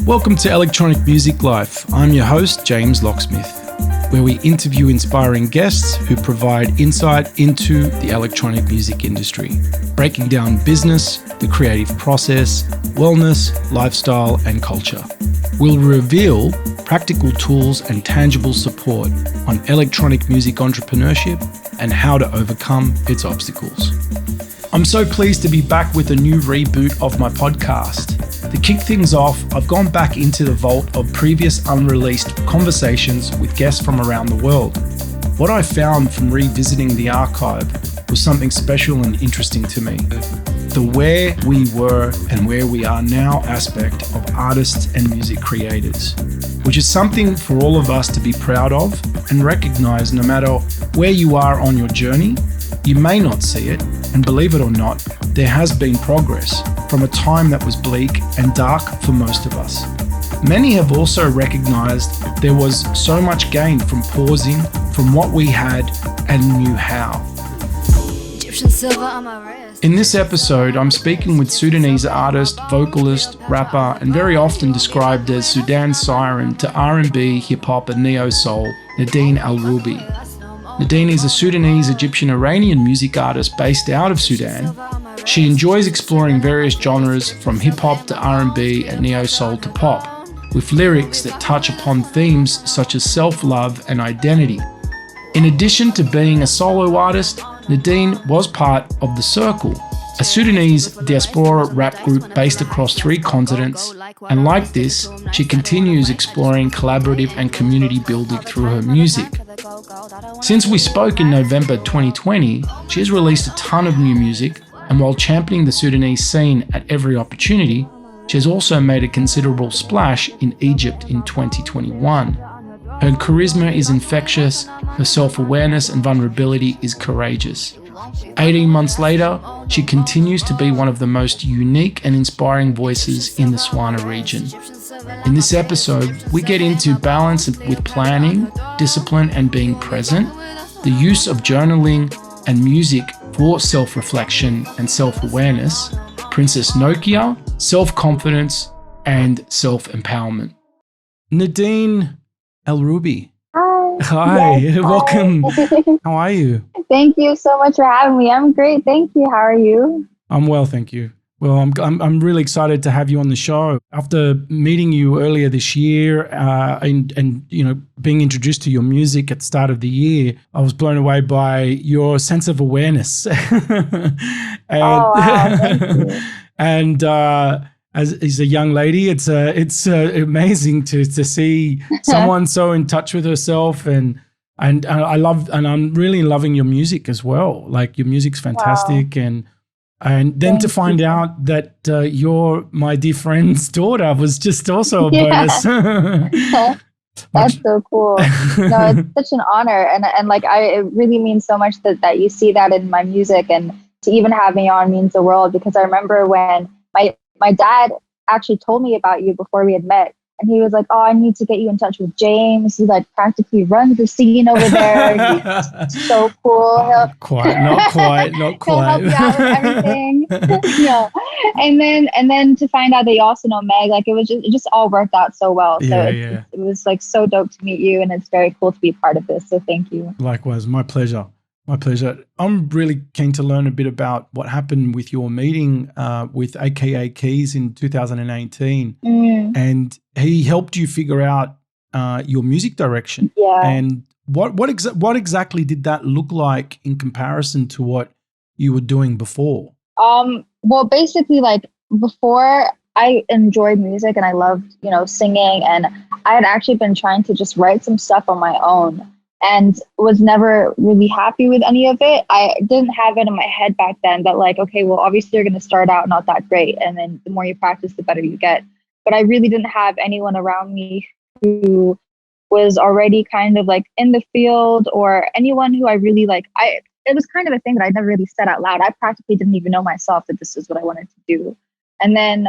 Welcome to Electronic Music Life. I'm your host, James Locksmith, where we interview inspiring guests who provide insight into the electronic music industry, breaking down business, the creative process, wellness, lifestyle, and culture. We'll reveal practical tools and tangible support on electronic music entrepreneurship and how to overcome its obstacles. I'm so pleased to be back with a new reboot of my podcast. To kick things off, I've gone back into the vault of previous unreleased conversations with guests from around the world. What I found from revisiting the archive was something special and interesting to me. The where we were and where we are now aspect of artists and music creators, which is something for all of us to be proud of and recognize. No matter where you are on your journey, you may not see it, and believe it or not, there has been progress from a time that was bleak and dark for most of us. Many have also recognized there was so much gained from pausing from what we had and knew how. In this episode, I'm speaking with Sudanese artist, vocalist, rapper, and very often described as Sudan's siren to R&B, hip-hop, and neo-soul, Nadine El Roubi. Nadine is a Sudanese Egyptian-Iranian music artist based out of Sudan. She enjoys exploring various genres from hip-hop to R&B and neo-soul to pop, with lyrics that touch upon themes such as self-love and identity. In addition to being a solo artist, Nadine was part of The Circle, a Sudanese diaspora rap group based across 3 continents, and like this, she continues exploring collaborative and community building through her music. Since we spoke in November 2020, she has released a ton of new music, and while championing the Sudanese scene at every opportunity, she has also made a considerable splash in Egypt in 2021. Her charisma is infectious, her self-awareness and vulnerability is courageous. 18 months later, she continues to be one of the most unique and inspiring voices in the SWANA region. In this episode, we get into balance with planning, discipline and being present, the use of journaling and music for self-reflection and self-awareness, Princess Nokia, self-confidence and self-empowerment. Nadine El Roubi. Hi, yes, welcome. Hi. How are you? Thank you so much for having me. I'm great. Thank you. How are you? I'm well, thank you. Well, I'm really excited to have you on the show. After meeting you earlier this year and you know being introduced to your music at the start of the year, I was blown away by your sense of awareness. Oh, wow. Thank you. And as a young lady, it's amazing to see someone so in touch with herself and I'm really loving your music as well. Like your music's fantastic. Wow. And then Thank to find you. out that you're my dear friend's daughter was just also a bonus. That's so cool. No, it's such an honor. And like, it really means so much that you see that in my music, and to even have me on means the world, because I remember when my dad actually told me about you before we had met. And he was like, "Oh, I need to get you in touch with James. He like practically runs the scene over there. He's so cool. Not quite. He'll help you out with everything." Yeah. And then to find out that you also know Meg, like it just all worked out so well. So it was like so dope to meet you, and it's very cool to be a part of this. So thank you. Likewise, my pleasure. My pleasure. I'm really keen to learn a bit about what happened with your meeting with AKA Keys in 2018. And he helped you figure out your music direction. Yeah. And what exactly did that look like in comparison to what you were doing before? Well, basically, like before, I enjoyed music and I loved, singing, and I had actually been trying to just write some stuff on my own, and was never really happy with any of it. I didn't have it in my head back then that like, okay, well, obviously you're going to start out not that great, and then the more you practice, the better you get. But I really didn't have anyone around me who was already kind of like in the field, or anyone who I really like. It was kind of a thing that I never really said out loud. I practically didn't even know myself that this is what I wanted to do. And then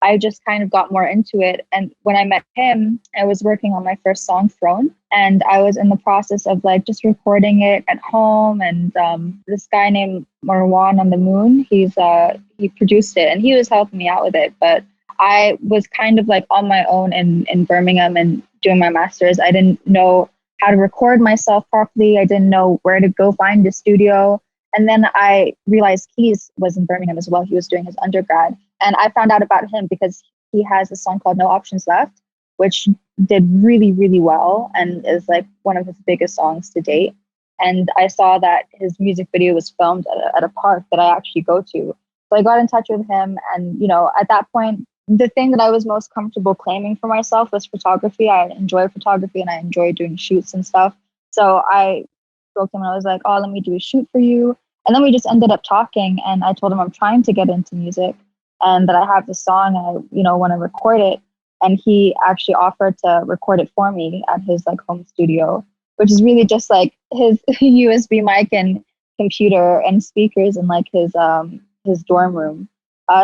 I just kind of got more into it. And when I met him, I was working on my first song, Throne. And I was in the process of like just recording it at home. And this guy named Marwan on the Moon, he produced it and he was helping me out with it. But I was kind of like on my own in Birmingham and doing my master's. I didn't know how to record myself properly. I didn't know where to go find a studio. And then I realized Keys was in Birmingham as well. He was doing his undergrad. And I found out about him because he has a song called No Options Left, which did really, really well and is like one of his biggest songs to date. And I saw that his music video was filmed at a park that I actually go to. So I got in touch with him. And, you know, at that point, the thing that I was most comfortable claiming for myself was photography. I enjoy photography and I enjoy doing shoots and stuff. So I spoke to him and I was like, oh, let me do a shoot for you. And then we just ended up talking and I told him I'm trying to get into music and that I have this song and I, you know, want to record it. And he actually offered to record it for me at his like home studio, which is really just like his USB mic and computer and speakers in like his dorm room.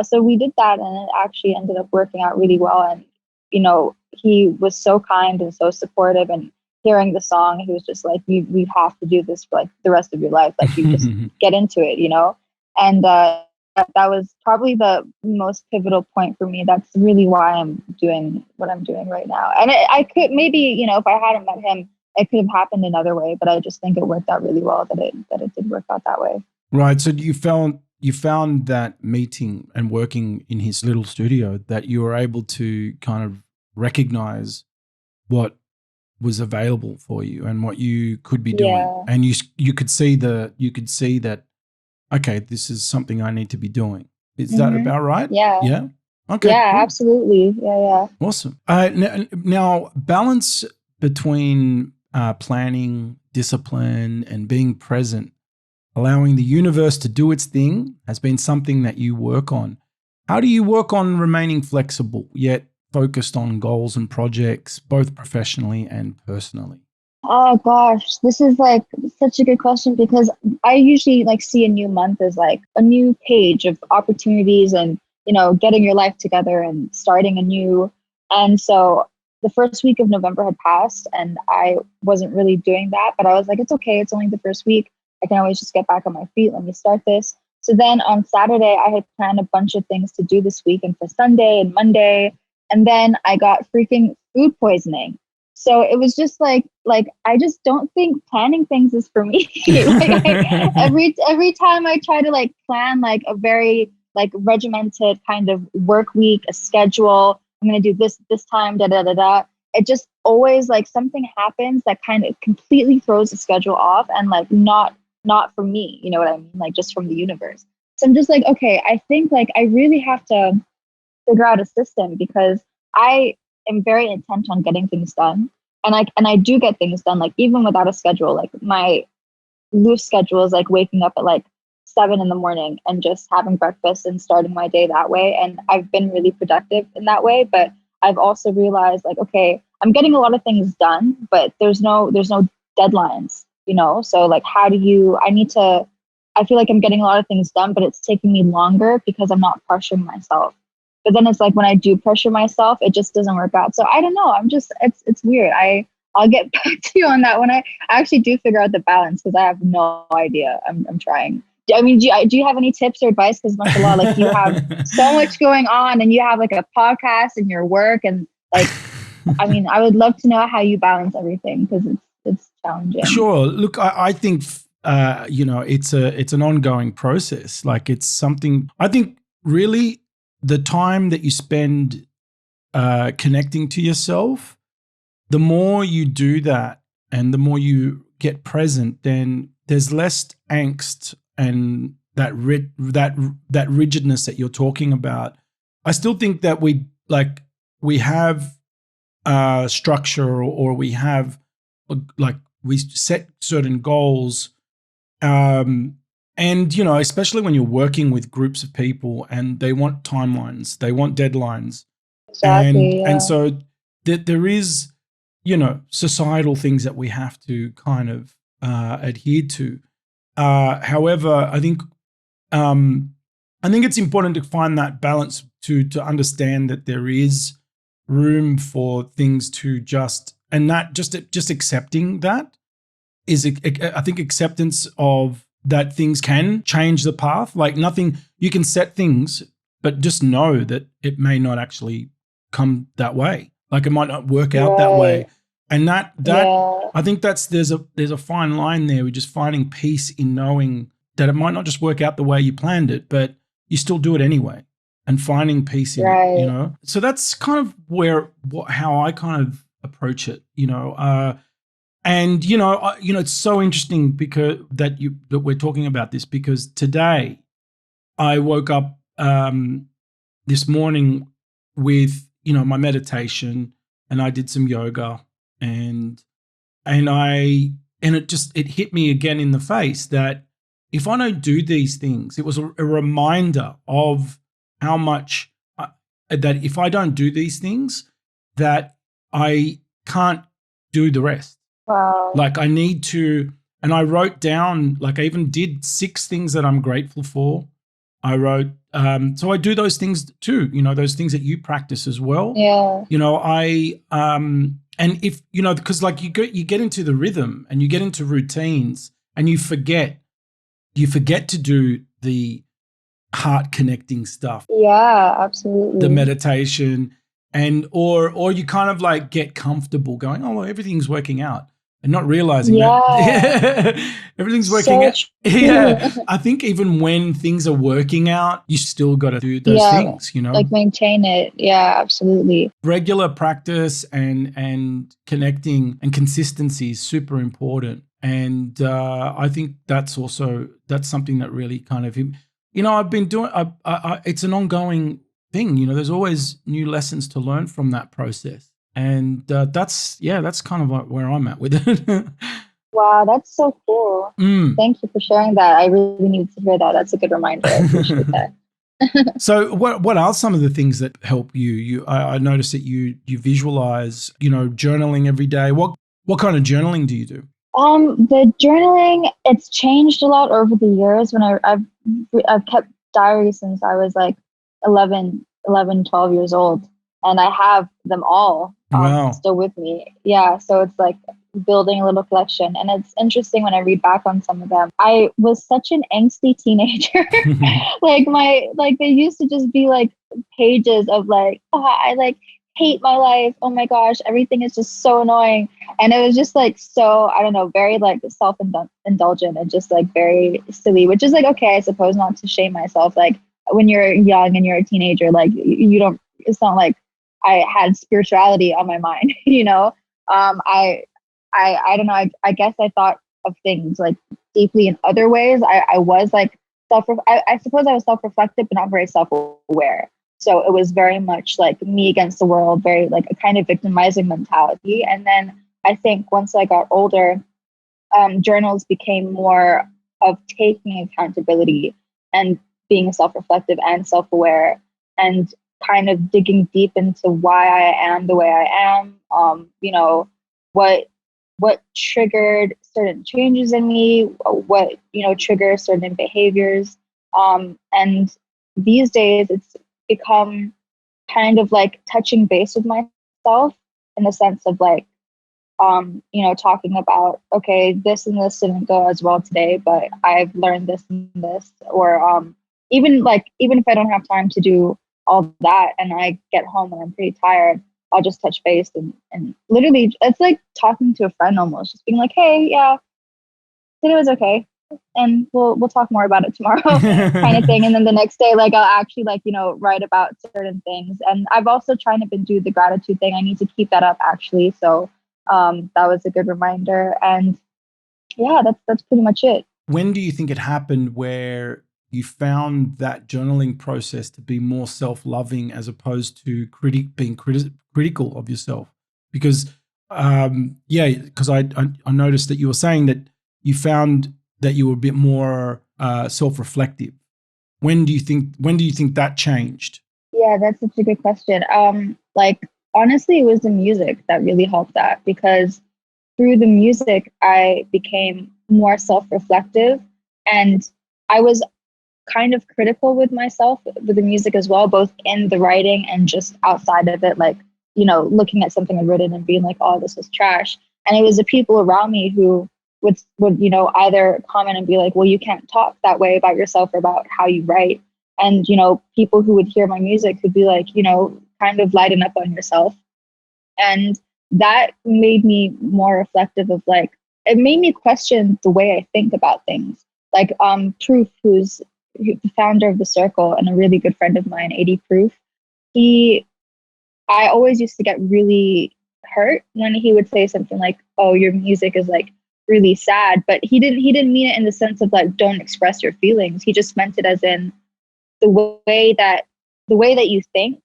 So we did that and it actually ended up working out really well. And, you know, he was so kind and so supportive, and hearing the song, he was just like, we have to do this for like the rest of your life. Like you just get into it, you know? And that was probably the most pivotal point for me. That's really why I'm doing what I'm doing right now. And I could maybe, you know, if I hadn't met him, it could have happened another way, but I just think it worked out really well that it did work out that way. Right. So you found that meeting and working in his little studio that you were able to kind of recognize what was available for you and what you could be doing. Yeah. And you could see that, okay, this is something I need to be doing. Is that about right? Yeah. Yeah. Okay. Yeah, cool. absolutely. Yeah. Awesome. Now balance between planning, discipline, and being present, allowing the universe to do its thing, has been something that you work on. How do you work on remaining flexible yet focused on goals and projects, both professionally and personally? Oh gosh, this is like such a good question because I usually like see a new month as like a new page of opportunities and, you know, getting your life together and starting anew. And so the first week of November had passed and I wasn't really doing that, but I was like, it's okay. It's only the first week. I can always just get back on my feet. Let me start this. So then on Saturday, I had planned a bunch of things to do this week and for Sunday and Monday. And then I got freaking food poisoning. So it was just like I just don't think planning things is for me. Every time I try to like plan like a very like regimented kind of work week, a schedule, I'm gonna do this time, da da da da. It just always like something happens that kind of completely throws the schedule off and like not for me, you know what I mean? Like just from the universe. So I'm just like, okay, I think like I really have to figure out a system because I am very intent on getting things done. And I do get things done, like even without a schedule. Like my loose schedule is like waking up at like 7 a.m. and just having breakfast and starting my day that way. And I've been really productive in that way. But I've also realized like, okay, I'm getting a lot of things done, but there's no deadlines, you know? So like, I feel like I'm getting a lot of things done, but it's taking me longer because I'm not pressuring myself. But then it's like when I do pressure myself, it just doesn't work out. So I don't know. It's weird. I'll get back to you on that when I actually do figure out the balance because I have no idea. I'm trying. I mean, do you have any tips or advice? Because mashallah, like you have so much going on and you have like a podcast and your work and like, I mean, I would love to know how you balance everything because it's challenging. Sure. Look, I think, you know, it's an ongoing process. Like it's something, I think really the time that you spend connecting to yourself, the more you do that and the more you get present, then there's less angst and that rigidness that you're talking about. I still think that we have structure or we have like we set certain goals. And, you know, especially when you're working with groups of people and they want timelines, they want deadlines. Exactly, and so there is, you know, societal things that we have to kind of adhere to. However, I think it's important to find that balance to understand that there is room for things to just accepting that is, I think, acceptance of that things can change the path. Like nothing, you can set things but just know that it may not actually come that way. Like it might not work out that way. And that I think there's a fine line there. We're just finding peace in knowing that it might not just work out the way you planned it, but you still do it anyway, and finding peace in it, you know? So that's kind of how I kind of approach it, you know? And, you know, it's so interesting because that we're talking about this, because today I woke up this morning with, you know, my meditation, and I did some yoga, and it hit me again in the face that if I don't do these things, it was a reminder of how much that if I don't do these things, that I can't do the rest. Wow. Like I need to, and I wrote down, like I even did 6 things that I'm grateful for. I wrote, so I do those things too, you know, those things that you practice as well. Yeah. You know, and if, you know, because like you get into the rhythm and you get into routines and you forget to do the heart connecting stuff. Yeah, absolutely. The meditation or you kind of like get comfortable going, oh, well, everything's working out. And not realizing that everything's working out. Yeah, I think even when things are working out, you still got to do those things, you know, like maintain it. Yeah, absolutely. Regular practice and connecting and consistency is super important. And I think that's something that really kind of, you know, I've been doing. It's an ongoing thing. You know, there's always new lessons to learn from that process. And that's kind of like where I'm at with it. Wow, that's so cool. Thank you for sharing that. I really need to hear that. That's a good reminder. I appreciate that. So what are some of the things that help you? I noticed that you visualize, you know, journaling every day. What kind of journaling do you do? The journaling, it's changed a lot over the years. When I've kept diaries since I was like 11, 12 years old. And I have them all still with me. Yeah, so it's like building a little collection. And it's interesting when I read back on some of them. I was such an angsty teenager. They used to just be like pages of like, oh, I like hate my life. Oh my gosh, everything is just so annoying. And it was just like, so, I don't know, very like self-indulgent and just like very silly, which is like, okay, I suppose, not to shame myself. Like when you're young and you're a teenager, like it's not like I had spirituality on my mind, you know. I don't know. I guess I thought of things like deeply in other ways. I was like I suppose I was self-reflective, but not very self-aware. So it was very much like me against the world, very like a kind of victimizing mentality. And then I think once I got older, journals became more of taking accountability and being self-reflective and self-aware, and kind of digging deep into why I am the way I am, you know, what triggered certain changes in me, what, you know, triggers certain behaviors. And these days it's become kind of like touching base with myself in the sense of like, you know, talking about, okay, this and this didn't go as well today, but I've learned this and this, or even if I don't have time to do all that and I get home and I'm pretty tired, I'll just touch base and literally it's like talking to a friend almost, just being like, hey, yeah, today was okay, and we'll talk more about it tomorrow kind of thing. And then the next day, like I'll actually like, you know, write about certain things. And I've also trying to do the gratitude thing. I need to keep that up actually. So that was a good reminder. And yeah, that's pretty much it. When do you think it happened where you found that journaling process to be more self-loving as opposed to being critical of yourself? Because because I noticed that you were saying that you found that you were a bit more self-reflective. When do you think that changed? Yeah, that's such a good question. Like honestly, it was the music that really helped that, because through the music I became more self-reflective, and I was kind of critical with myself with the music as well, both in the writing and just outside of it, like, you know, looking at something I've written and being like, oh, this is trash. And it was the people around me who would, you know, either comment and be like, well, you can't talk that way about yourself or about how you write. And, people who would hear my music could be like, kind of lighten up on yourself. And that made me more reflective of like, it made me question the way I think about things. Like Proof, who's the founder of the Circle and a really good friend of mine, 80 Proof, I always used to get really hurt when he would say something like, "Oh, your music is like really sad," but he didn't mean it in the sense of like don't express your feelings. He just meant it as in the way that you think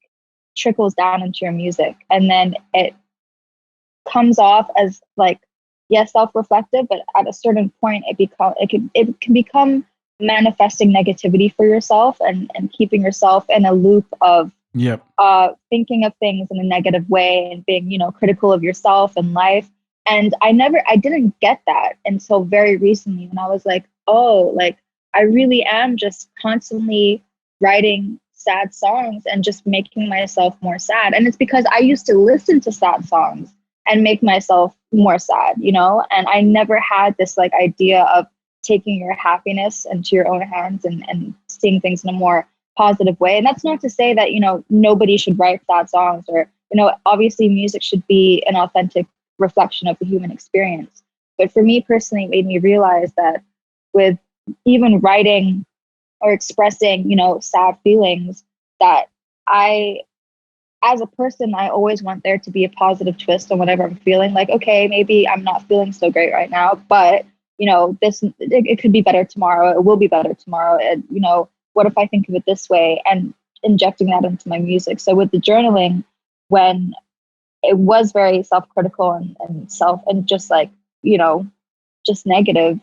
trickles down into your music, and then it comes off as like, yes, self-reflective, but at a certain point it can become manifesting negativity for yourself and keeping yourself in a loop of Yep. thinking of things in a negative way and being, critical of yourself and life. And I didn't get that until very recently when I was like, oh, like I really am just constantly writing sad songs and just making myself more sad. And it's because I used to listen to sad songs and make myself more sad, and I never had this like idea of taking your happiness into your own hands and seeing things in a more positive way. And that's not to say that, nobody should write sad songs or, obviously music should be an authentic reflection of the human experience. But for me personally, it made me realize that with even writing or expressing, sad feelings, that as a person, I always want there to be a positive twist on whatever I'm feeling. Like, okay, maybe I'm not feeling so great right now, but, it could be better tomorrow. It will be better tomorrow. And, what if I think of it this way, and injecting that into my music. So with the journaling, when it was very self-critical and just like, just negative,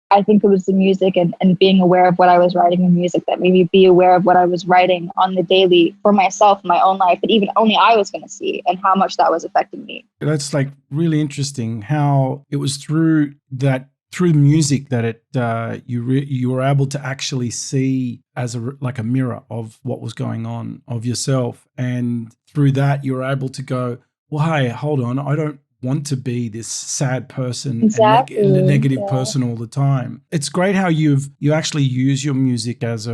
I think it was the music and being aware of what I was writing in music that made me be aware of what I was writing on the daily for myself, my own life, that even only I was going to see, and how much that was affecting me. That's like really interesting how it was through music that it you were able to actually see as like a mirror of what was going on of yourself, and through that you were able to go, well, hey, hold on, I don't want to be this sad person and a negative person all the time. It's great how you actually use your music as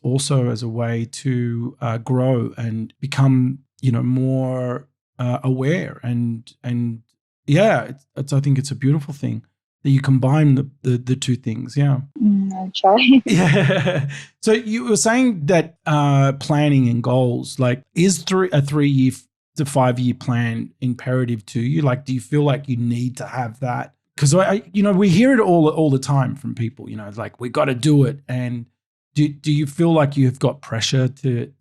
also as a way to grow and become more aware and yeah, I think it's a beautiful thing that you combine the two things. Yeah. I'll try. Yeah. So you were saying that planning and goals, like, is a 3-year to 5-year plan imperative to you? Like, do you feel like you need to have that? Because we hear it all the time from people. Like, we got to do it. And do you feel like you've got pressure to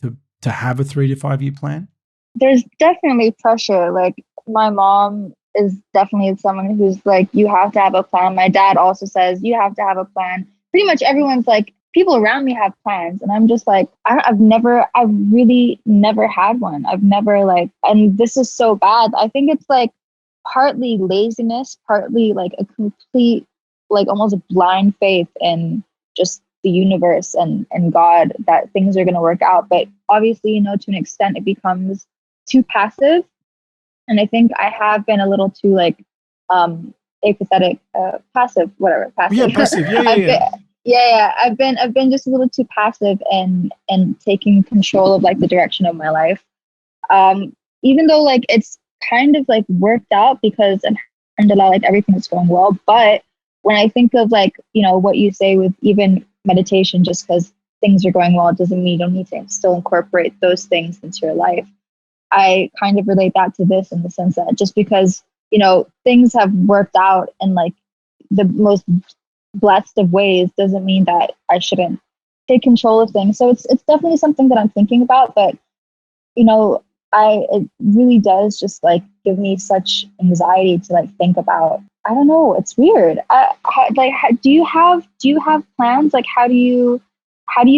have a 3 to 5 year plan? There's definitely pressure. Like, my mom is definitely someone who's like, you have to have a plan. My dad also says you have to have a plan. Pretty much everyone's like, people around me have plans, and I'm just like, I've really never had one. I've never and this is so bad. I think it's like partly laziness, partly like a complete, like almost a blind faith in just the universe and God, that things are going to work out. But obviously, to an extent, it becomes too passive. And I think I have been a little too apathetic, passive, whatever. Passive. Yeah, passive. Yeah. Yeah, I've been just a little too passive and taking control of like the direction of my life. Even though like it's kind of like worked out because alhamdulillah, like everything is going well. But when I think of like, what you say with even meditation, just because things are going well, it doesn't mean you don't need to still incorporate those things into your life. I kind of relate that to this in the sense that just because, things have worked out in like the most blessed of ways doesn't mean that I shouldn't take control of things. So it's definitely something that I'm thinking about, but it really does just like give me such anxiety to like think about. I don't know, it's weird. Do you have plans? Like how do you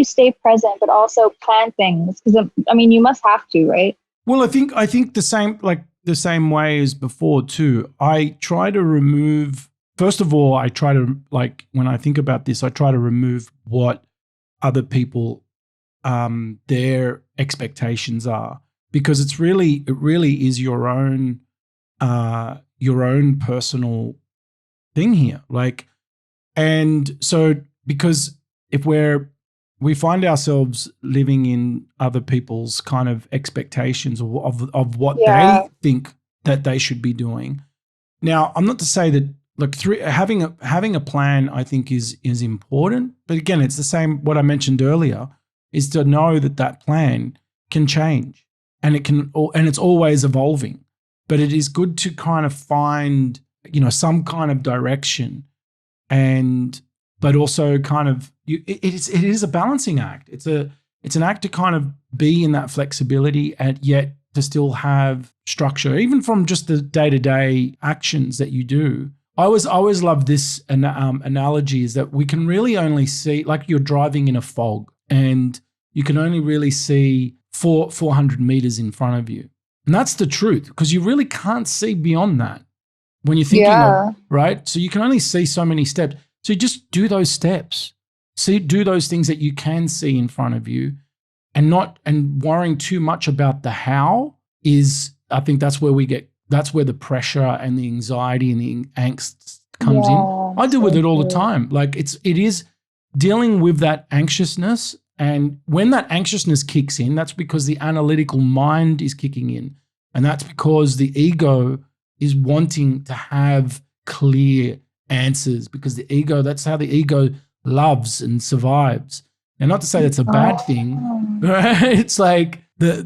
stay present but also plan things? Because I mean, you must have to, right? Well, I think the same way as before too. I try to remove. First of all, I try to, like, when I think about this, I try to remove what other people, their expectations are, because it really is your own personal thing here. Like, and so because if we're we find ourselves living in other people's kind of expectations of what they think that they should be doing. Now, I'm not to say that having a plan, I think is important, but again, it's the same what I mentioned earlier, is to know that plan can change and it's always evolving. But it is good to kind of find, some kind of direction, but also kind of it is a balancing act. It's an act to kind of be in that flexibility and yet to still have structure, even from just the day-to-day actions that you do. I always love this analogy, is that we can really only see, like you're driving in a fog and you can only really see 400 meters in front of you. And that's the truth, because you really can't see beyond that when you're thinking of, right? So you can only see so many steps. So you just do those steps. Do those things that you can see in front of you, and worrying too much about the how is, I think that's where the pressure and the anxiety and the angst comes in. I deal with it all the time. Like it is dealing with that anxiousness. And when that anxiousness kicks in, that's because the analytical mind is kicking in. And that's because the ego is wanting to have clear answers, because that's how the ego loves and survives. And not to say that's a bad thing, right? It's like the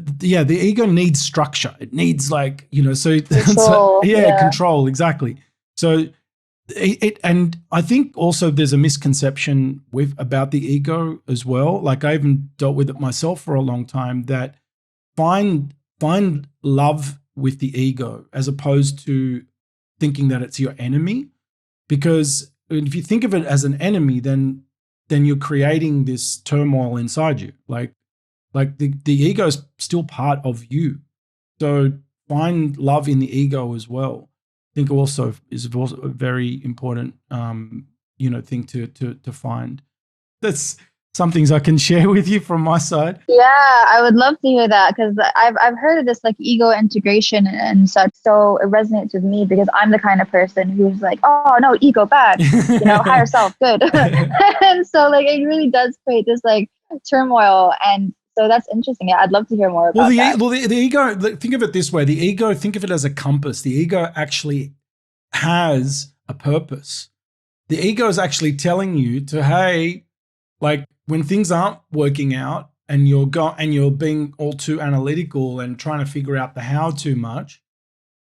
ego needs structure. It needs control. Control, exactly. So and I think also there's a misconception about the ego as well. Like I even dealt with it myself for a long time, that find love with the ego as opposed to thinking that it's your enemy. Because if you think of it as an enemy, then you're creating this turmoil inside you. Like the ego is still part of you. So find love in the ego as well. I think also is also a very important, thing to find. That's some things I can share with you from my side. Yeah, I would love to hear that, because I've heard of this like ego integration and such. So it resonates with me because I'm the kind of person who's like, oh no, ego bad, higher self good. And so like it really does create this like turmoil. And so that's interesting. Yeah, I'd love to hear more about that. The ego, think of it this way. The ego, think of it as a compass. The ego actually has a purpose. The ego is actually telling you to, hey, like when things aren't working out and you're being all too analytical and trying to figure out the how too much,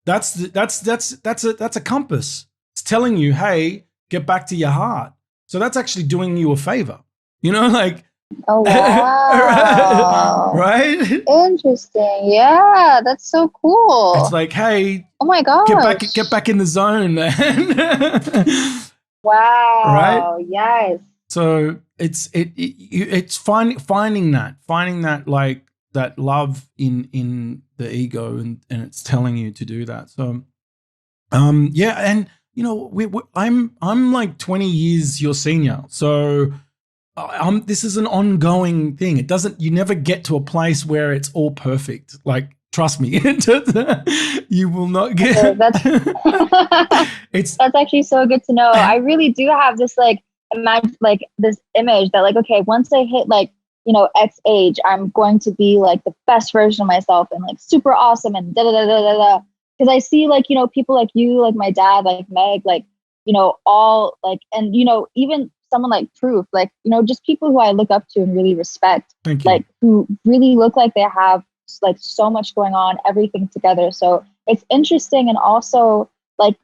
that's a compass. It's telling you, hey, get back to your heart. So that's actually doing you a favor. Like, oh wow. Right? Interesting. Yeah, that's so cool. It's like, hey, oh my god, get back in the zone, man. Wow. Right? Yes. So it's finding that like that love in the ego, and it's telling you to do that. So and I'm like 20 years your senior, so this is an ongoing thing. You never get to a place where it's all perfect. Like, trust me, you will not get. Okay, that's actually so good to know. I really do have this this image that like, okay, once I hit like, X age, I'm going to be like the best version of myself and like super awesome and da da da da da da. Because I see like, people like you, like my dad, like Meg, like, all like, and even someone like Proof, like, just people who I look up to and really respect, like who really look like they have like so much going on, everything together. So it's interesting and also like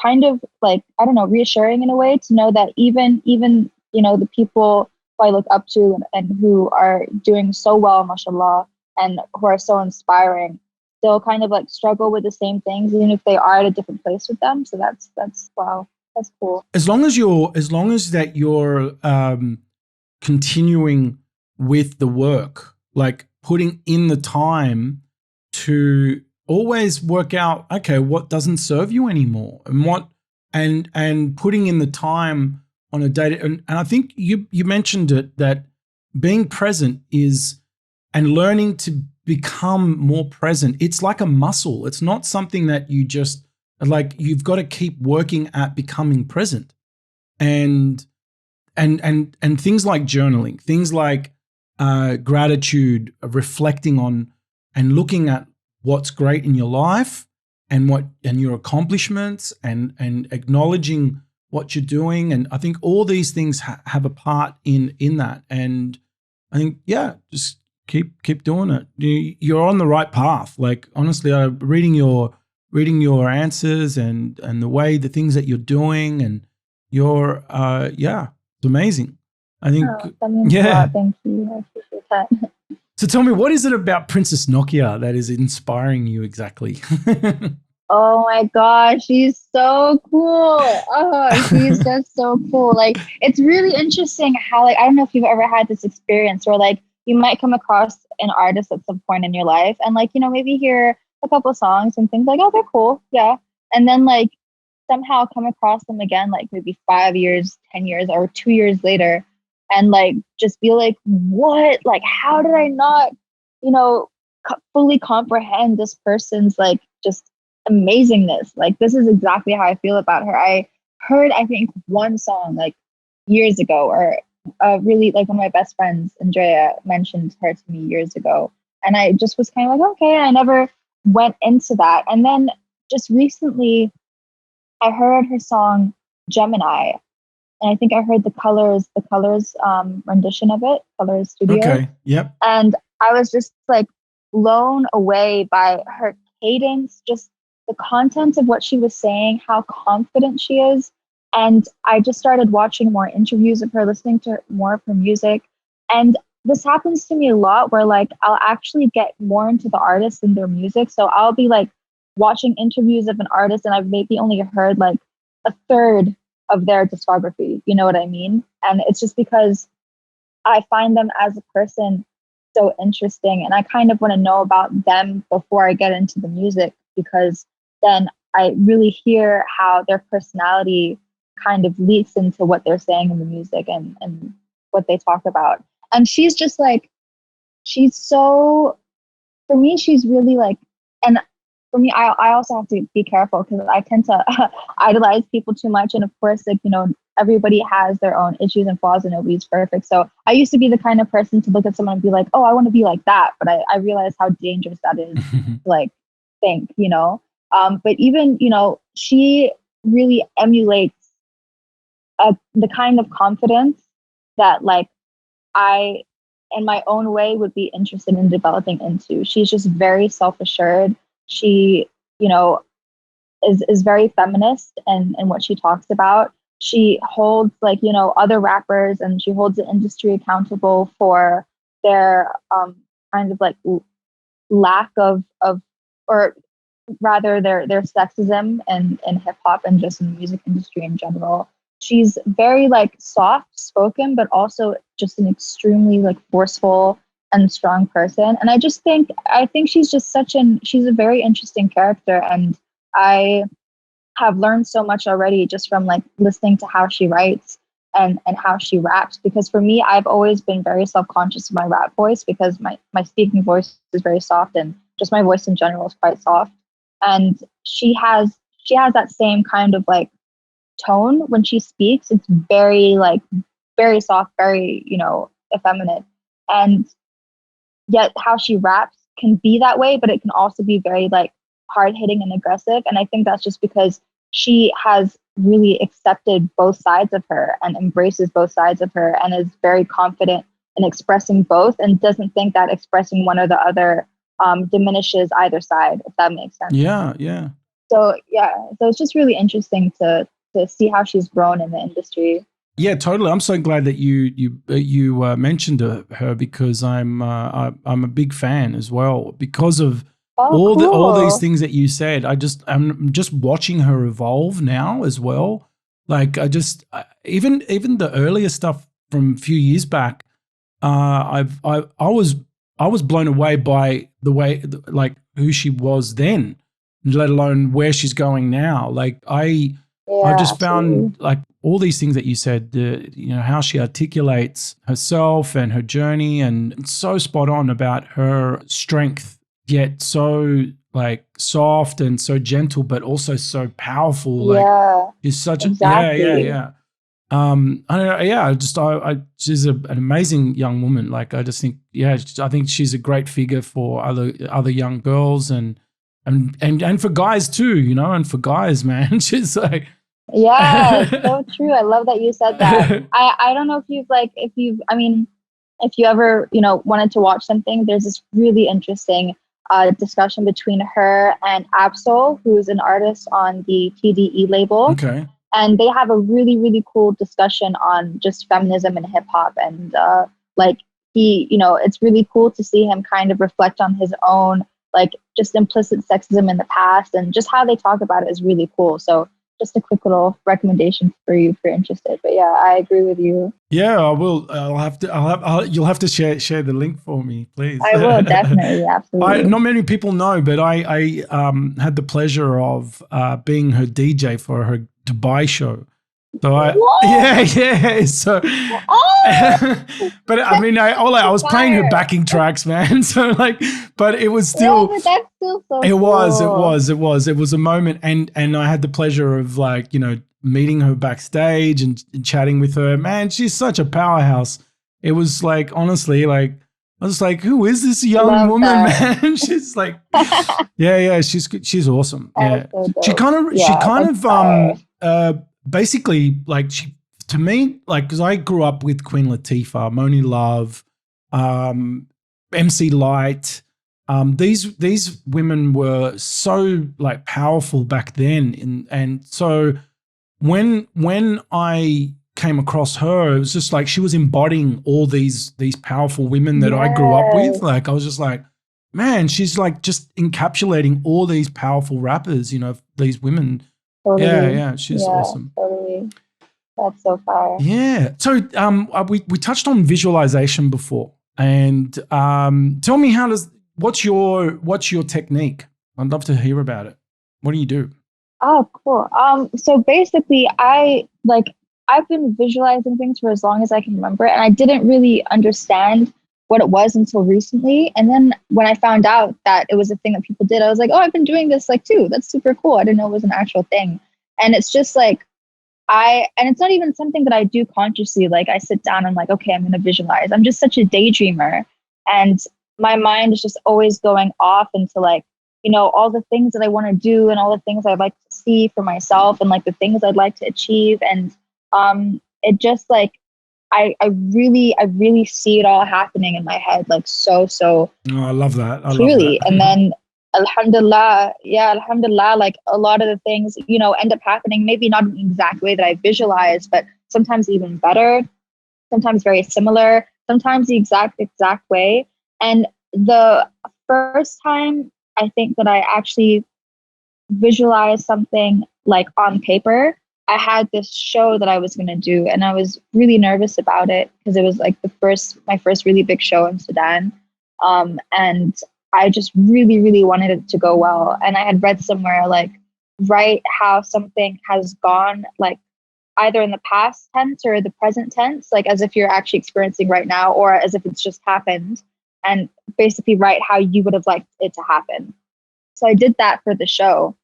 kind of like, I don't know, reassuring in a way to know that even, the people who I look up to and who are doing so well, mashallah, and who are so inspiring, they'll kind of like struggle with the same things, even if they are at a different place with them. So that's wow. That's cool. As long as you're continuing with the work, like putting in the time to always work out, okay, what doesn't serve you anymore, and putting in the time on a day. And I think you mentioned it, that being present and learning to become more present. It's like a muscle. It's not something that you just. Like, you've got to keep working at becoming present. And and things like journaling, things like gratitude, reflecting on and looking at what's great in your life and your accomplishments and acknowledging what you're doing. And I think all these things have a part in that. And I think, yeah, just keep doing it. You're on the right path. Like, honestly, reading your answers and the things that you're doing, and you're it's amazing. I think, that means a lot. Thank you. I appreciate that. So tell me, what is it about Princess Nokia that is inspiring you exactly? Oh my gosh, she's so cool. Oh, she's just so cool. Like, it's really interesting how, like, I don't know if you've ever had this experience where, like, you might come across an artist at some point in your life and, like, you know, maybe hear a couple songs and think like, oh, they're cool. Yeah. And then, like, somehow come across them again, like maybe 5 years, 10 years, or 2 years later, and, like, just be like, what? Like, how did I not, you know, fully comprehend this person's, like, just amazingness? Like, this is exactly how I feel about her. I heard, I think, one song like years ago, or really, like, one of my best friends, Andrea, mentioned her to me years ago, and I just was kind of like, okay. I never went into that. And then just recently I heard her song Gemini, and I think I heard the Colors rendition of it, Colors Studio. Okay. Yep. And I was just, like, blown away by her cadence, just the content of what she was saying, how confident she is. And I just started watching more interviews of her, listening to more of her music. And this happens to me a lot where, like, I'll actually get more into the artist and their music. So I'll be, like, watching interviews of an artist and I've maybe only heard like a third of their discography. You know what I mean? And it's just because I find them as a person so interesting, and I kind of want to know about them before I get into the music, because then I really hear how their personality kind of leaks into what they're saying in the music and what they talk about. And she's just like, she's so, for me, she's really like, and for me, I also have to be careful because I tend to idolize people too much. And of course, like, you know, everybody has their own issues and flaws and nobody's perfect. So I used to be the kind of person to look at someone and be like, oh, I want to be like that. But I realized how dangerous that is to, like, think, you know. But even, you know, she really emulates the kind of confidence that, like, I, in my own way, would be interested in developing into. She's just very self-assured. She, you know, is very feminist and what she talks about. She holds, like, you know, other rappers, and she holds the industry accountable for their kind of like lack of or rather their sexism in hip hop and just in the music industry in general. She's very, like, soft spoken, but also just an extremely, like, forceful and strong person. And I think she's just she's a very interesting character. And I have learned so much already just from, like, listening to how she writes and how she raps. Because for me, I've always been very self-conscious of my rap voice because my speaking voice is very soft, and just my voice in general is quite soft. And she has that same kind of, like, tone when she speaks. It's very, like, very soft, very, you know, effeminate. And yet how she raps can be that way, but it can also be very, like, hard hitting and aggressive. And I think that's just because she has really accepted both sides of her and embraces both sides of her and is very confident in expressing both, and doesn't think that expressing one or the other diminishes either side, if that makes sense. Yeah. So it's just really interesting to see how she's grown in the industry. Yeah, totally. I'm so glad that you mentioned her, because I'm a big fan as well because of all these things that you said. I'm just watching her evolve now as well. Like, even the earlier stuff from a few years back, I was blown away by the way, like, who she was then, let alone where she's going now. Like, I just found, like, all these things that you said, you know, how she articulates herself and her journey, and it's so spot on about her strength, yet so, like, soft and so gentle, but also so powerful. Like, she's such exactly. yeah. I don't know. Yeah, she's an amazing young woman. Like, I just think, I think she's a great figure for other young girls and for guys too, you know, and for guys, man. She's like, yeah, so true. I love that you said that. I don't know if you ever, you know, wanted to watch something, there's this really interesting discussion between her and Absol, who's an artist on the TDE label. Okay. And they have a really, really cool discussion on just feminism and hip hop. And like he, you know, it's really cool to see him kind of reflect on his own, like just implicit sexism in the past, and just how they talk about it is really cool. So just a quick little recommendation for you if you're interested. But yeah, I agree with you. Yeah, I will. You'll have to share the link for me, please. I will, definitely, absolutely. Not many people know, but I had the pleasure of being her DJ for her Dubai show. So yeah. So, but I mean, I was playing her backing tracks, man. So like, but it was still. Yeah, but that's still so. It was a moment, and I had the pleasure of, like, you know, meeting her backstage and chatting with her. Man, she's such a powerhouse. It was like, honestly, like, I was like, who is this young woman, man? She's like, yeah, she's awesome. Yeah, so she kind of basically, like, to me, like, because I grew up with Queen Latifah, Moni Love, MC Light. These women were so, like, powerful back then, and so when I came across her, it was just like she was embodying all these powerful women that I grew up with. Like, I was just like, man, she's like just encapsulating all these powerful rappers, you know, these women. Totally. Yeah, she's awesome. Totally. That's so fire. Yeah. So we touched on visualization before, and tell me, what's your technique? I'd love to hear about it. What do you do? Oh, cool. So basically, I've been visualizing things for as long as I can remember, and I didn't really understand what it was until recently. And then when I found out that it was a thing that people did, I was like, oh, I've been doing this like too. That's super cool. I didn't know it was an actual thing. And it's just like, and it's not even something that I do consciously. Like, I sit down and I'm like, okay, I'm going to visualize. I'm just such a daydreamer. And my mind is just always going off into, like, you know, all the things that I want to do and all the things I'd like to see for myself and, like, the things I'd like to achieve. And it just, like, I really see it all happening in my head, like, so oh, I love that. Clearly. And then alhamdulillah, like, a lot of the things, you know, end up happening, maybe not in the exact way that I visualize, but sometimes even better, sometimes very similar, sometimes the exact way. And the first time I think that I actually visualized something, like, on paper, I had this show that I was going to do, and I was really nervous about it because it was, like, my first really big show in Sudan. And I just really, really wanted it to go well. And I had read somewhere, like, write how something has gone, like, either in the past tense or the present tense, like, as if you're actually experiencing right now, or as if it's just happened, and basically write how you would have liked it to happen. So I did that for the show,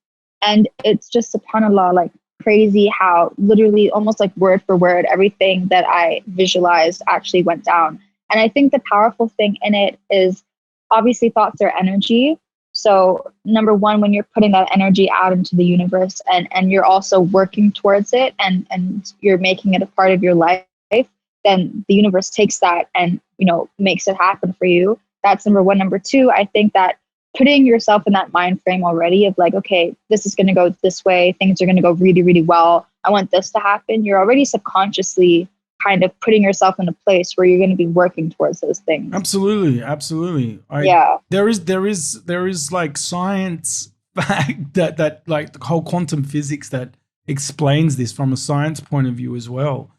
and it's just, subhanAllah, like, crazy how literally almost like word for word everything that I visualized actually went down. And I think the powerful thing in it is, obviously, thoughts are energy. So number one, when you're putting that energy out into the universe, and you're also working towards it, and you're making it a part of your life, then the universe takes that and, you know, makes it happen for you. That's number one. Number two, I think that putting yourself in that mind frame already of, like, okay, this is going to go this way, things are going to go really, really well, I want this to happen, you're already subconsciously kind of putting yourself in a place where you're going to be working towards those things. Absolutely. There is like science fact that like the whole quantum physics that explains this from a science point of view as well.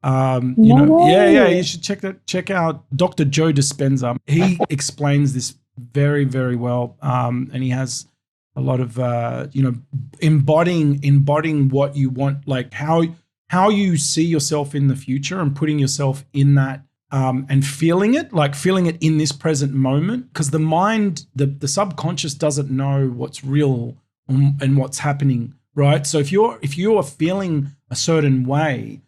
You should check out Dr. Joe Dispenza. He explains this very, very well. And he has a lot of, embodying what you want, like how you see yourself in the future, and putting yourself in that, and feeling it in this present moment. Because the mind, the subconscious doesn't know what's real and what's happening, right? So if you're feeling a certain way,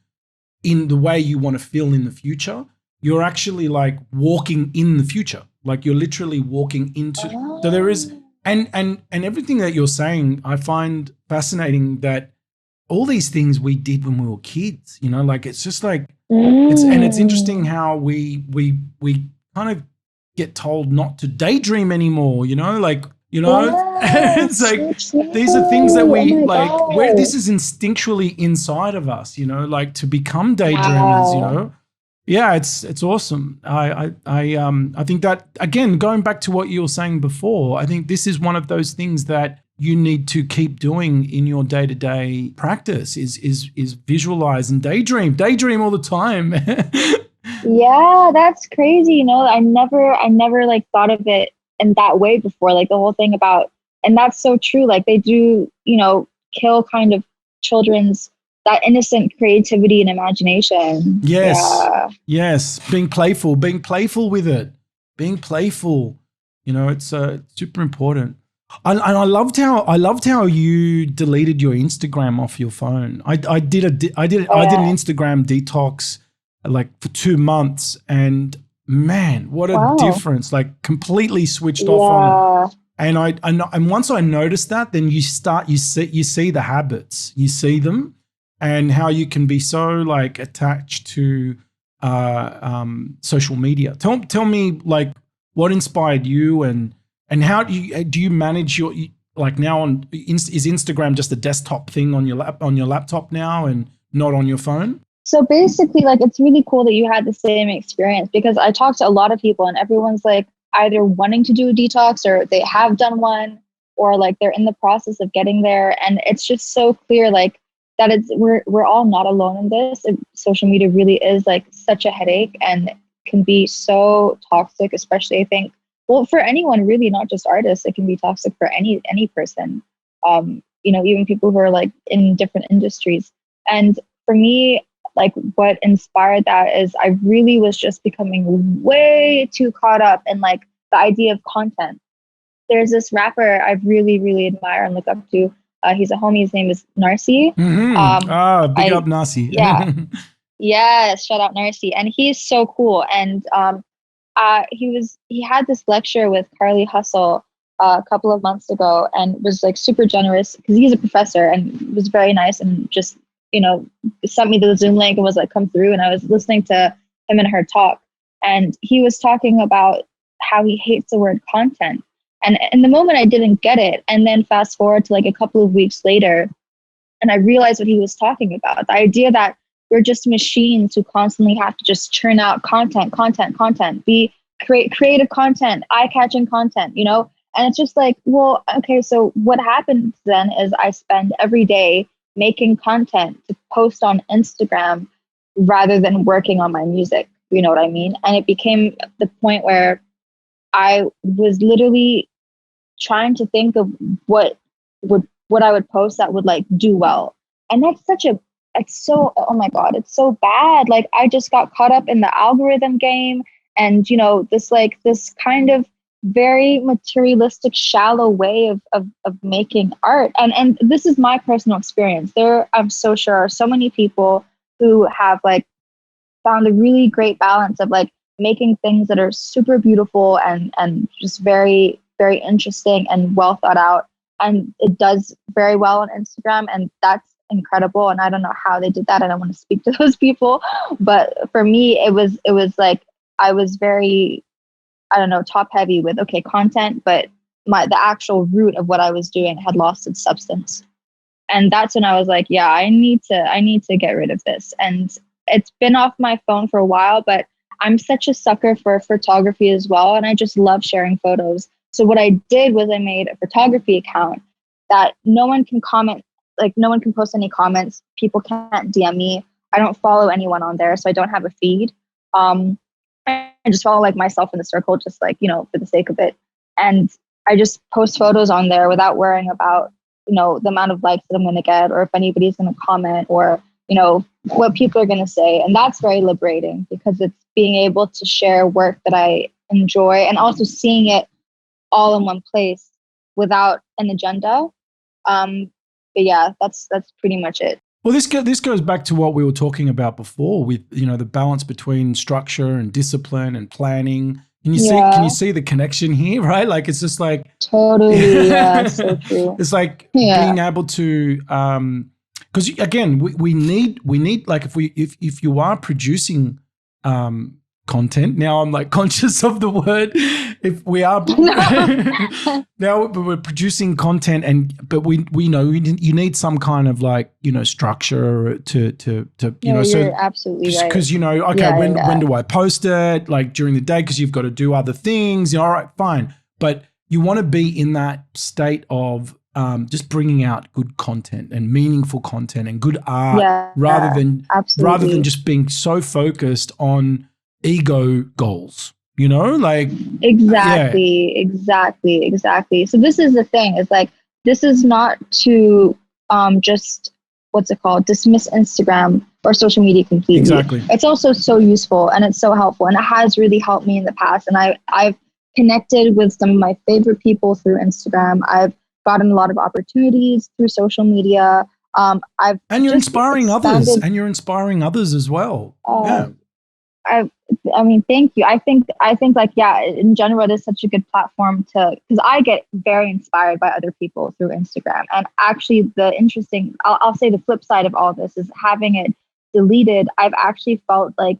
in the way you want to feel in the future. You're actually like walking in the future. Like you're literally walking into. So there is, and everything that you're saying, I find fascinating that all these things we did when we were kids, you know, like it's just like it's interesting how we kind of get told not to daydream anymore, you know, like, you know, it's like these are things that we like where this is instinctually inside of us, you know, like to become daydreamers, you know. Yeah, it's awesome. I think that, again, going back to what you were saying before, I think this is one of those things that you need to keep doing in your day-to-day practice is visualize and daydream all the time. Yeah, that's crazy. You know, I never like thought of it in that way before. Like the whole thing about, and that's so true. Like they do, you know, kill kind of children's that innocent creativity and imagination. Yes. Yeah. Yes. Being playful with it, being playful, you know, it's super important. And I loved how you deleted your Instagram off your phone. I did an Instagram detox like for 2 months, and man, what a difference! Like completely switched off on it. And once I noticed that, then you see the habits, you see them, and how you can be so like attached to social media. Tell me like what inspired you, and how do you manage your, like now on is Instagram just a desktop thing on your laptop now and not on your phone? So basically, like, it's really cool that you had the same experience, because I talked to a lot of people and everyone's like either wanting to do a detox or they have done one, or like they're in the process of getting there. And it's just so clear, like, that we're all not alone in this. Social media really is like such a headache and can be so toxic, especially I think, well, for anyone really, not just artists. It can be toxic for any person. You know, even people who are like in different industries. And for me, like what inspired that is I really was just becoming way too caught up in like the idea of content. There's this rapper I really, really admire and look up to. He's a homie. His name is Narcy. Big up Narcy. Yeah. Yes. Shout out Narcy. And he's so cool. And he had this lecture with Carly Hustle a couple of months ago, and was like super generous because he's a professor and was very nice, and just, you know, sent me the Zoom link and was like, come through. And I was listening to him and her talk, and he was talking about how he hates the word content. And in the moment I didn't get it. And then fast forward to like a couple of weeks later, and I realized what he was talking about. The idea that we're just machines who constantly have to just churn out content, create creative content, eye-catching content, you know? And it's just like, well, okay, so what happens then is I spend every day making content to post on Instagram rather than working on my music. You know what I mean? And it became the point where I was literally trying to think of what I would post that would like do well. And it's so, oh my God, it's so bad. Like I just got caught up in the algorithm game, and, you know, this kind of very materialistic, shallow way of making art. And this is my personal experience. I'm so sure, are so many people who have like found a really great balance of like making things that are super beautiful and just very, very interesting and well thought out. And it does very well on Instagram, and that's incredible. And I don't know how they did that. I don't want to speak to those people, but for me, it was like I was very, I don't know, top heavy with content, but the actual root of what I was doing had lost its substance. And that's when I was like, yeah, I need to get rid of this. And it's been off my phone for a while, but I'm such a sucker for photography as well, and I just love sharing photos. So what I did was I made a photography account that no one can comment, like no one can post any comments. People can't DM me. I don't follow anyone on there, so I don't have a feed. I just follow like myself in the circle, just like, you know, for the sake of it. And I just post photos on there without worrying about, you know, the amount of likes that I'm going to get, or if anybody's going to comment, or, you know, what people are going to say. And that's very liberating, because it's being able to share work that I enjoy, and also seeing it all in one place without an agenda. But yeah, that's pretty much it. Well, this goes back to what we were talking about before with, the balance between structure and discipline and planning. Can you see the connection here, right? Like, it's just like totally, yeah, so true. It's like being able to, because again, we need like if you are producing content. Now I'm like conscious of the word. If we are now we're producing content, but we know you need some kind of like structure to you're so absolutely right. Because when do I post it? Like during the day, because you've got to do other things. All right, fine, but you want to be in that state of just bringing out good content and meaningful content and good art, rather than just being so focused on ego goals, like exactly. So this is the thing, is like, this is not to just dismiss Instagram or social media completely. Exactly. It's also so useful and it's so helpful, and it has really helped me in the past, and I've connected with some of my favorite people through Instagram. I've gotten a lot of opportunities through social media. You're inspiring others as well. I mean, thank you. I think like, in general, it is such a good platform because I get very inspired by other people through Instagram. And actually I'll say the flip side of all this is having it deleted. I've actually felt like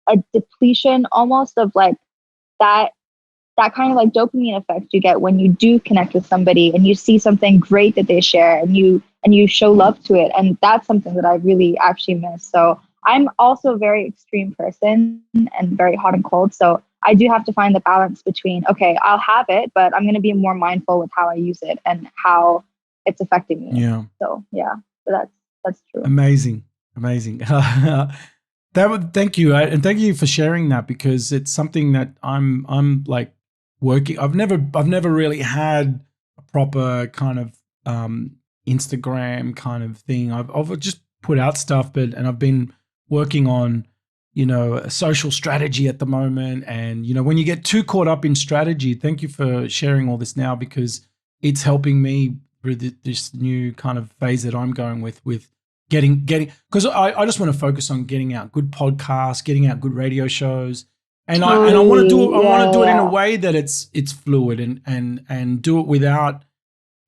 a depletion almost of like that kind of like dopamine effect you get when you do connect with somebody and you see something great that they share and you show love to it. And that's something that I really actually miss. So I'm also a very extreme person and very hot and cold. So I do have to find the balance between, okay, I'll have it, but I'm going to be more mindful with how I use it and how it's affecting me. Yeah. So that's true. Amazing. Thank you. And thank you for sharing that, because it's something that I'm like working. I've never really had a proper kind of Instagram kind of thing. I've just put out stuff, and I've been working on, a social strategy at the moment. And, when you get too caught up in strategy, thank you for sharing all this now, because it's helping me through this new kind of phase that I'm going with getting, because I just want to focus on getting out good podcasts, getting out good radio shows. And I want to do it in a way that it's fluid and do it without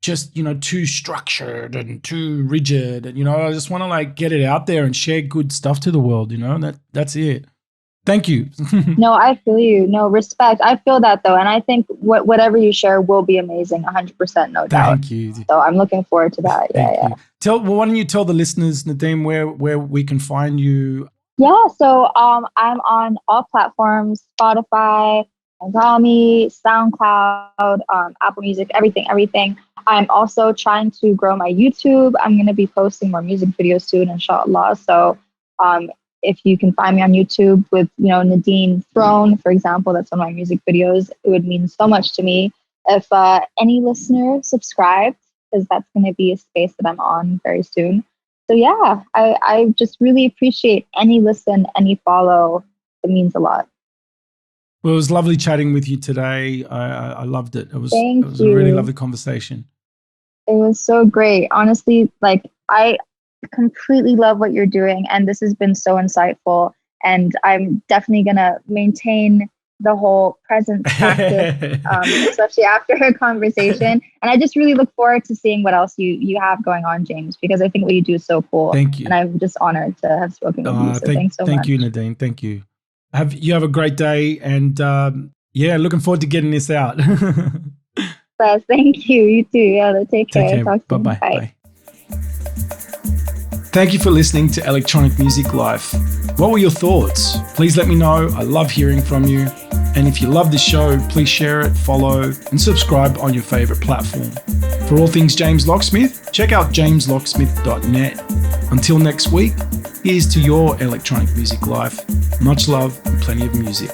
just, too structured and too rigid. And, I just want to like get it out there and share good stuff to the world, that's it. Thank you. No, I feel you. No, respect. I feel that though. And I think whatever you share will be amazing. 100%, no doubt. Thank you. So I'm looking forward to that. Yeah. Why don't you tell the listeners, Nadine, where we can find you? Yeah. So I'm on all platforms, Spotify, Angami, SoundCloud, Apple Music, everything. I'm also trying to grow my YouTube. I'm going to be posting more music videos soon, inshallah. So if you can find me on YouTube with, Nadine Throne, for example, that's one of my music videos, it would mean so much to me if any listener subscribed, because that's going to be a space that I'm on very soon. So yeah, I just really appreciate any listen, any follow. It means a lot. Well, it was lovely chatting with you today. I loved it. It was a really lovely conversation. It was so great. Honestly, like I completely love what you're doing, and this has been so insightful, and I'm definitely going to maintain the whole presence practice, especially after her conversation. And I just really look forward to seeing what else you have going on, James, because I think what you do is so cool. Thank you. And I'm just honored to have spoken with you. So thanks so much. Thank you, Nadine. Thank you. Have a great day, and looking forward to getting this out. Yes, thank you. You too. Yeah, take care. Talk soon. Bye-bye. Bye. Thank you for listening to Electronic Music Life. What were your thoughts? Please let me know. I love hearing from you. And if you love this show, please share it, follow, and subscribe on your favorite platform. For all things James Locksmith, check out jameslocksmith.net. Until next week, here's to your electronic music life. Much love and plenty of music.